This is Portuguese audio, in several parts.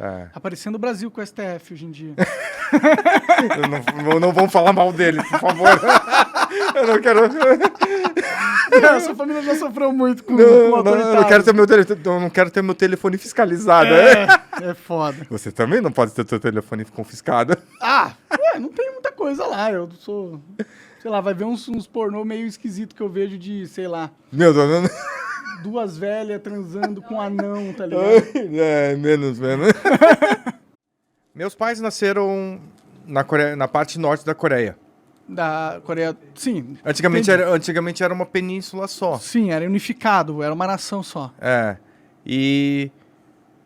É. Aparecendo o Brasil com o STF hoje em dia. Não vamos falar mal dele, por favor. Eu não quero. Essa família já sofreu muito com o autoritário. Eu não quero ter meu telefone fiscalizado. É foda. Você também não pode ter seu telefone confiscado. Não tem muita coisa lá. Eu sou... Sei lá, vai ver uns pornô meio esquisito que eu vejo de, sei lá... Meu Deus, duas velhas transando com um anão, tá ligado? Menos. Meus pais nasceram na parte norte da Coreia. Da Coreia, sim. Antigamente era uma península só. Sim, era unificado, era uma nação só. E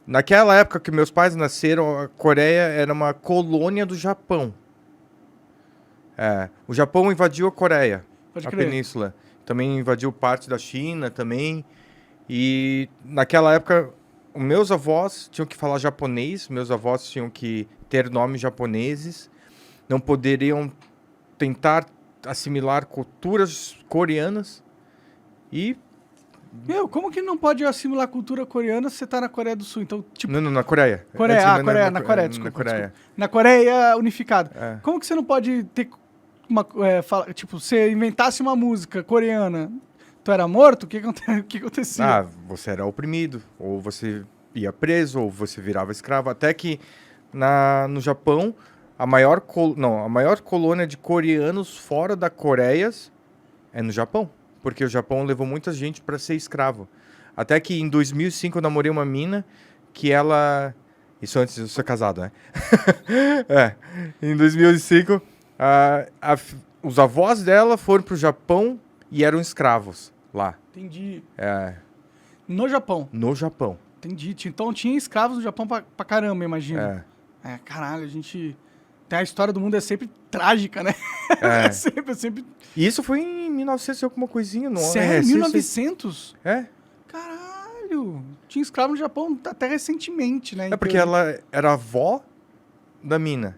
naquela época que meus pais nasceram, a Coreia era uma colônia do Japão. O Japão invadiu a Coreia, a península. Também invadiu parte da China também. E naquela época, os meus avós tinham que falar japonês, meus avós tinham que ter nomes japoneses, não poderiam tentar assimilar culturas coreanas e... como que não pode assimilar cultura coreana se você tá na Coreia do Sul? Então, tipo... Não, na Coreia. Na Coreia, desculpa. Na Coreia unificada. Como que você não pode ter tipo, você inventasse uma música coreana, tu era morto? O que acontecia? Você era oprimido, ou você ia preso, ou você virava escravo. Até que no Japão, a maior colônia de coreanos fora da Coreia é no Japão. Porque o Japão levou muita gente para ser escravo. Até que em 2005 eu namorei uma mina que ela... Isso antes de eu ser casado, né? Em 2005, os avós dela foram pro Japão e eram escravos lá. Entendi. No Japão? No Japão. Entendi. Então tinha escravos no Japão pra caramba, imagina. Caralho, a gente... A história do mundo é sempre trágica, né? É sempre... E isso foi em 1900 alguma coisinha, não é? Sério? 1900? É. Caralho! Tinha escravo no Japão até recentemente, né? Porque ela era avó da mina.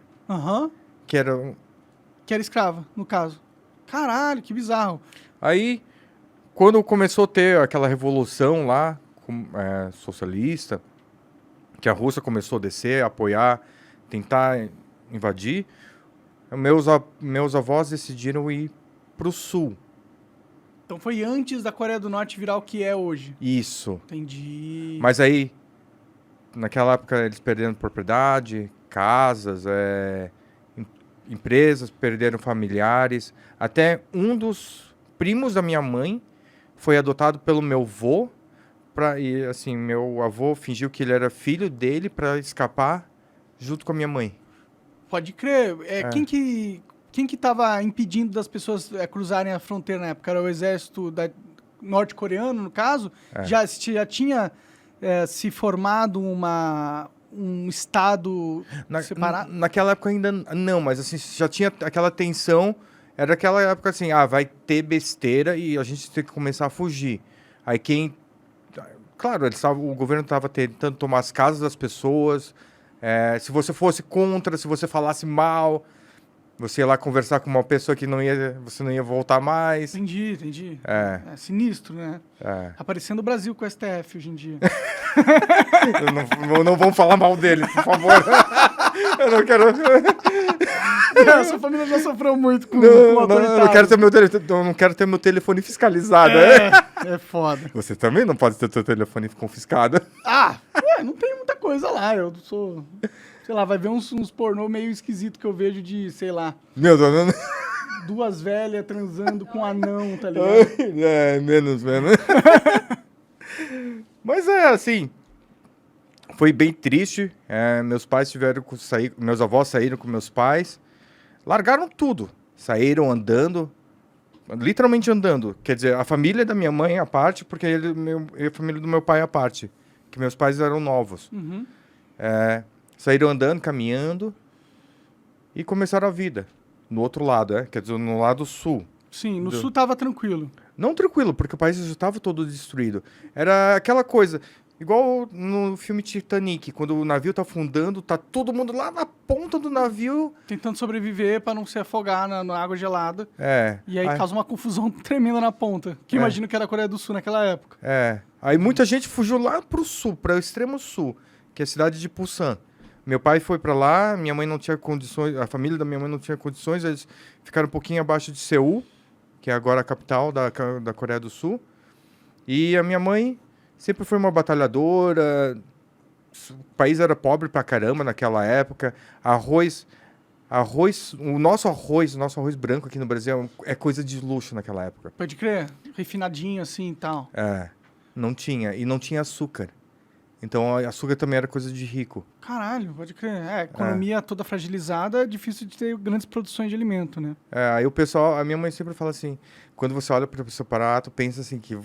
Que era escrava, no caso. Caralho, que bizarro. Aí, quando começou a ter aquela revolução lá, socialista, que a Rússia começou a descer, apoiar, tentar invadir, meus avós decidiram ir pro sul. Então foi antes da Coreia do Norte virar o que é hoje. Isso. Entendi. Mas aí, naquela época, eles perderam propriedade, casas, empresas, perderam familiares. Até um dos primos da minha mãe foi adotado pelo meu avô. E assim, meu avô fingiu que ele era filho dele para escapar junto com a minha mãe. Pode crer. Quem que estava impedindo das pessoas cruzarem a fronteira na época? Era o exército norte-coreano, no caso? Já tinha se formado um estado separado? Naquela época ainda não, mas assim, já tinha aquela tensão. Era aquela época assim, vai ter besteira e a gente tem que começar a fugir. Aí claro, o governo estava tentando tomar as casas das pessoas. Se você fosse contra, se você falasse mal, você ia lá conversar com uma pessoa que você não ia voltar mais. Entendi. É sinistro, né? Aparecendo o Brasil com o STF hoje em dia. Não vamos falar mal dele, por favor. Eu não quero... Essa família já sofreu muito com o autoritário. Eu não quero ter meu telefone fiscalizado. É foda. Você também não pode ter seu telefone confiscado. Não tem muita coisa lá. Eu sou... Sei lá, vai ver uns pornô meio esquisito que eu vejo de, sei lá... Meu Deus, duas velhas transando com um anão, tá ligado? Menos. Mas assim... Foi bem triste. Meus pais tiveram que sair... Meus avós saíram com meus pais. Largaram tudo. Saíram andando. Literalmente andando. Quer dizer, a família da minha mãe à parte, porque a família do meu pai à parte. Que meus pais eram novos. Saíram andando, caminhando. E começaram a vida. No outro lado, quer dizer, no lado sul. Sim, no sul tava tranquilo. Não tranquilo, porque o país já estava todo destruído. Era aquela coisa... Igual no filme Titanic, quando o navio tá afundando, tá todo mundo lá na ponta do navio... Tentando sobreviver para não se afogar na água gelada. E aí causa uma confusão tremenda na ponta. Que imagino que era a Coreia do Sul naquela época. Aí muita gente fugiu lá pro sul, para o extremo sul, que é a cidade de Busan. Meu pai foi para lá, minha mãe não tinha condições, a família da minha mãe não tinha condições, eles ficaram um pouquinho abaixo de Seul, que é agora a capital da Coreia do Sul. E a minha mãe sempre foi uma batalhadora, o país era pobre pra caramba naquela época, arroz, o nosso arroz branco aqui no Brasil é coisa de luxo naquela época. Pode crer, refinadinho assim e tal. Não tinha, e não tinha açúcar. Então, açúcar também era coisa de rico. Caralho, pode crer. A economia toda fragilizada, é difícil de ter grandes produções de alimento, né? Aí o pessoal, a minha mãe sempre fala assim, quando você olha para o seu prato, pensa assim que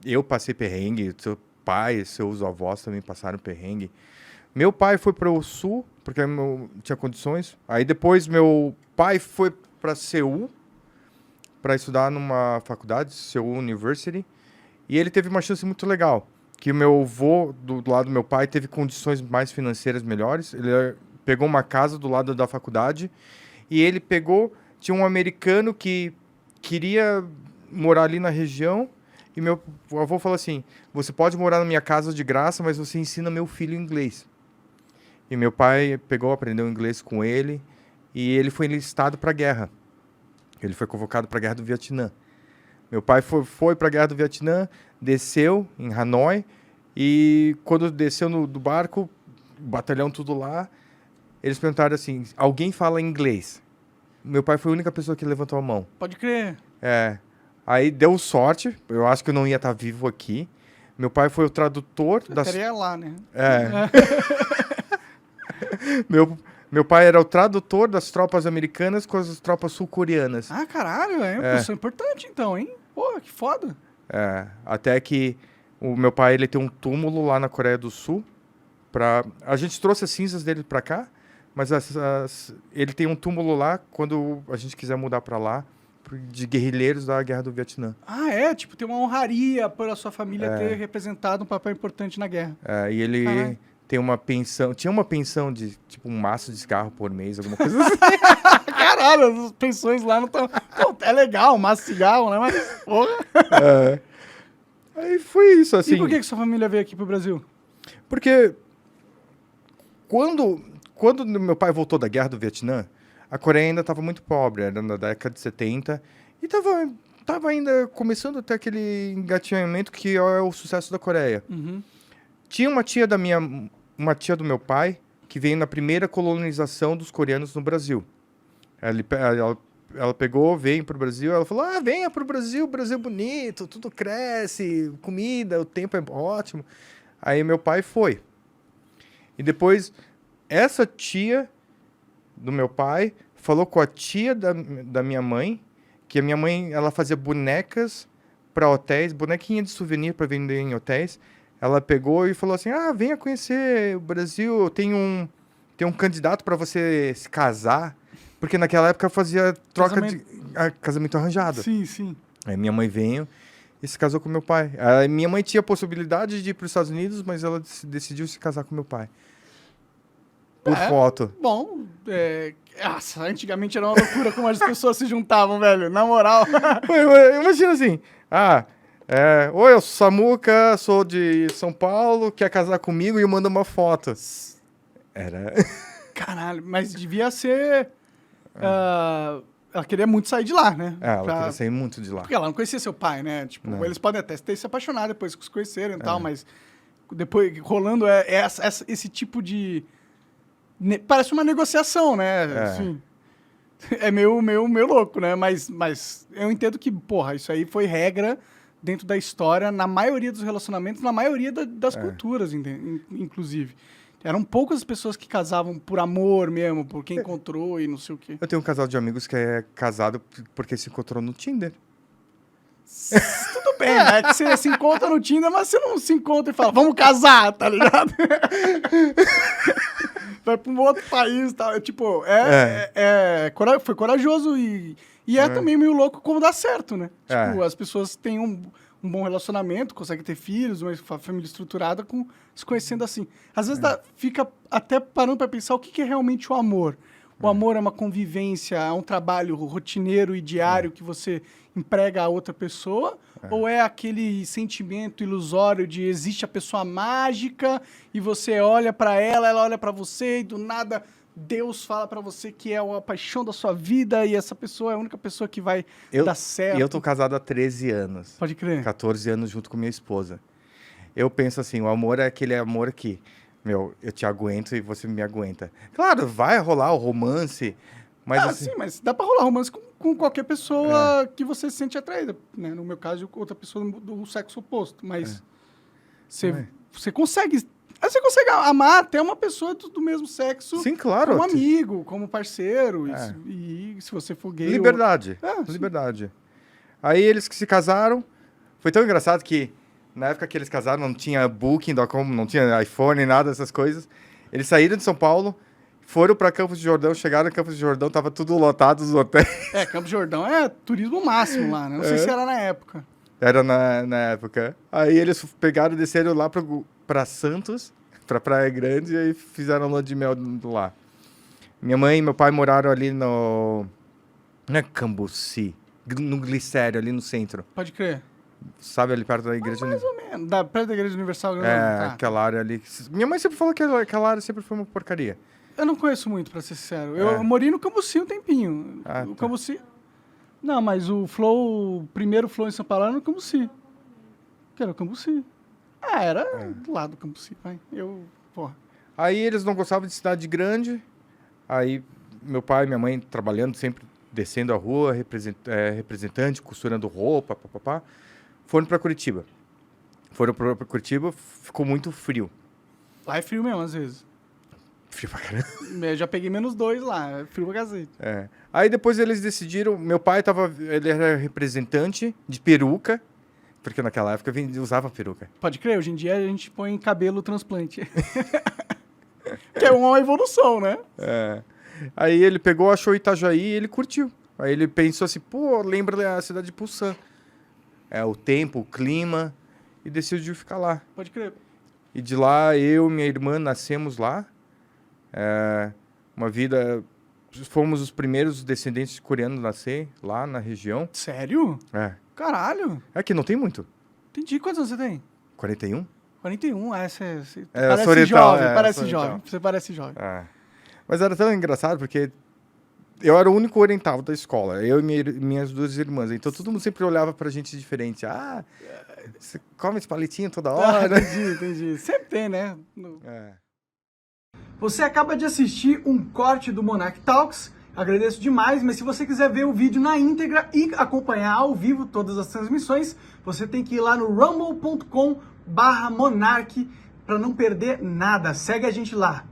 eu passei perrengue, seu pai, seus avós também passaram perrengue. Meu pai foi para o sul, porque tinha condições. Aí depois meu pai foi para Seul, para estudar numa faculdade, Seul University. E ele teve uma chance muito legal, que o meu avô, do lado do meu pai, teve condições mais financeiras melhores. Ele pegou uma casa do lado da faculdade e ele tinha um americano que queria morar ali na região e meu avô falou assim, você pode morar na minha casa de graça, mas você ensina meu filho inglês. E meu pai aprendeu inglês com ele e ele foi enlistado para a guerra. Ele foi convocado para a Guerra do Vietnã. Meu pai foi para a Guerra do Vietnã, desceu em Hanoi e quando desceu do barco, o batalhão tudo lá, eles perguntaram assim, alguém fala inglês? Meu pai foi a única pessoa que levantou a mão. Pode crer. Aí deu sorte, eu acho que eu não ia estar vivo aqui. Meu pai foi o tradutor das... Estaria lá, né? Meu pai era o tradutor das tropas americanas com as tropas sul-coreanas. Ah, caralho, é uma pessoa importante então, hein? Pô, que foda. Até que o meu pai ele tem um túmulo lá na Coreia do Sul. A gente trouxe as cinzas dele pra cá, mas ele tem um túmulo lá quando a gente quiser mudar pra lá, de guerrilheiros da Guerra do Vietnã. Tipo, tem uma honraria por a sua família ter representado um papel importante na guerra. E ele tem uma pensão, tinha uma pensão de tipo um maço de cigarro por mês, alguma coisa assim. Caralho, as pensões lá não estão... É legal, maço de cigarro, né? Mas, porra... Aí foi isso, assim. E por que sua família veio aqui pro Brasil? Porque quando meu pai voltou da Guerra do Vietnã, a Coreia ainda estava muito pobre, era na década de 70, e tava ainda começando a ter aquele engatinhamento que é o sucesso da Coreia. Uhum. Tinha uma tia do meu pai, que veio na primeira colonização dos coreanos no Brasil. Ela veio pro Brasil, ela falou, venha pro Brasil, o Brasil é bonito, tudo cresce, comida, o tempo é ótimo. Aí meu pai foi. E depois, essa tia do meu pai falou com a tia da minha mãe, que a minha mãe, ela fazia bonecas para hotéis, bonequinha de souvenir para vender em hotéis. Ela pegou e falou assim, venha conhecer o Brasil, tem um candidato para você se casar. Porque naquela época fazia troca de casamento arranjado. Sim, sim. Aí minha mãe veio e se casou com meu pai. Aí minha mãe tinha a possibilidade de ir para os Estados Unidos, mas ela decidiu se casar com meu pai. Por foto. Bom, nossa, antigamente era uma loucura como as pessoas se juntavam, velho. Na moral. Imagina assim, oi, eu sou Samuca, sou de São Paulo, quer casar comigo e eu mando uma foto. Era... Caralho, mas devia ser... ela queria muito sair de lá, né? Ela queria sair muito de lá. Porque ela não conhecia seu pai, né? Tipo, não. Eles podem até ter se apaixonado depois que se conheceram e tal, mas depois rolando esse tipo de... Parece uma negociação, né? Assim, é meio louco, né? Mas eu entendo que, porra, isso aí foi regra dentro da história, na maioria dos relacionamentos, na maioria das culturas, inclusive. Eram poucas as pessoas que casavam por amor mesmo, por quem encontrou e não sei o quê. Eu tenho um casal de amigos que é casado porque se encontrou no Tinder. Tudo bem, né? Que você se encontra no Tinder, mas você não se encontra e fala, vamos casar, tá ligado? Vai pra um outro país e tal. Tipo, foi corajoso e também meio louco como dá certo, né? Tipo, as pessoas têm um bom relacionamento, conseguem ter filhos, uma família estruturada, se conhecendo assim. Às vezes fica até parando pra pensar o que é realmente o amor. O amor é uma convivência, é um trabalho rotineiro e diário que você emprega a outra pessoa? Ou é aquele sentimento ilusório de existe a pessoa mágica e você olha pra ela, ela olha pra você e do nada Deus fala pra você que é a paixão da sua vida e essa pessoa é a única pessoa que vai dar certo? E eu tô casado há 13 anos. Pode crer. 14 anos junto com minha esposa. Eu penso assim, o amor é aquele amor que, meu, eu te aguento e você me aguenta. Claro, vai rolar o romance, mas assim... sim, mas dá pra rolar romance com qualquer pessoa que você se sente atraída, né? No meu caso, outra pessoa do sexo oposto, mas você consegue... Você consegue amar até uma pessoa do mesmo sexo. Sim, claro. Como amigo, como parceiro. E se você for gay... Liberdade. Liberdade. Aí eles que se casaram. Foi tão engraçado que na época que eles casaram não tinha Booking.com, não tinha iPhone, nada dessas coisas. Eles saíram de São Paulo, foram para Campos do Jordão, chegaram em Campos do Jordão, tava tudo lotado os hotéis. Campos do Jordão é turismo máximo lá, né? Não sei se era na época. Era na época. Aí eles pegaram e desceram lá pra Santos, pra Praia Grande, e aí fizeram lua de mel lá. Minha mãe e meu pai moraram ali no... Não é Cambuci, no Glicério, ali no centro. Pode crer. Sabe, ali perto da igreja... Mais ou menos. Perto da igreja universal. Aquela área ali. Minha mãe sempre falou que aquela área sempre foi uma porcaria. Eu não conheço muito, pra ser sincero. Eu morei no Cambuci um tempinho. O Cambuci... Não, mas o primeiro Flow em São Paulo era no Cambuci. Que era o Cambuci. Era do lado do Cambuci, vai. Aí eles não gostavam de cidade grande. Aí meu pai e minha mãe trabalhando, sempre descendo a rua, representante, costurando roupa, papapá. Foram para Curitiba. Ficou muito frio. Lá é frio mesmo, às vezes. Frio pra caramba. Eu já peguei -2 lá, é frio pra cacete. Aí depois eles decidiram, meu pai ele era representante de peruca, porque naquela época usava peruca. Pode crer, hoje em dia a gente põe cabelo transplante. Que é uma evolução, né? Aí ele pegou, achou Itajaí e ele curtiu. Aí ele pensou assim, pô, lembra a cidade de Pulsan. O tempo, o clima, e decidiu ficar lá. Pode crer. E de lá, eu e minha irmã nascemos lá. Uma vida... Fomos os primeiros descendentes de coreanos a nascer lá na região. Sério? Caralho. É que não tem muito. Entendi. Quantos anos você tem? 41. 41? Você parece Soretal, jovem. Parece jovem. Você parece jovem. Mas era tão engraçado porque eu era o único oriental da escola. Eu e minhas duas irmãs. Então todo mundo sempre olhava pra gente diferente. Você come esse palitinho toda hora. Entendi. Sempre tem, né? Você acaba de assistir um corte do Monarch Talks. Agradeço demais, mas se você quiser ver o vídeo na íntegra e acompanhar ao vivo todas as transmissões, você tem que ir lá no rumble.com/monarch para não perder nada. Segue a gente lá.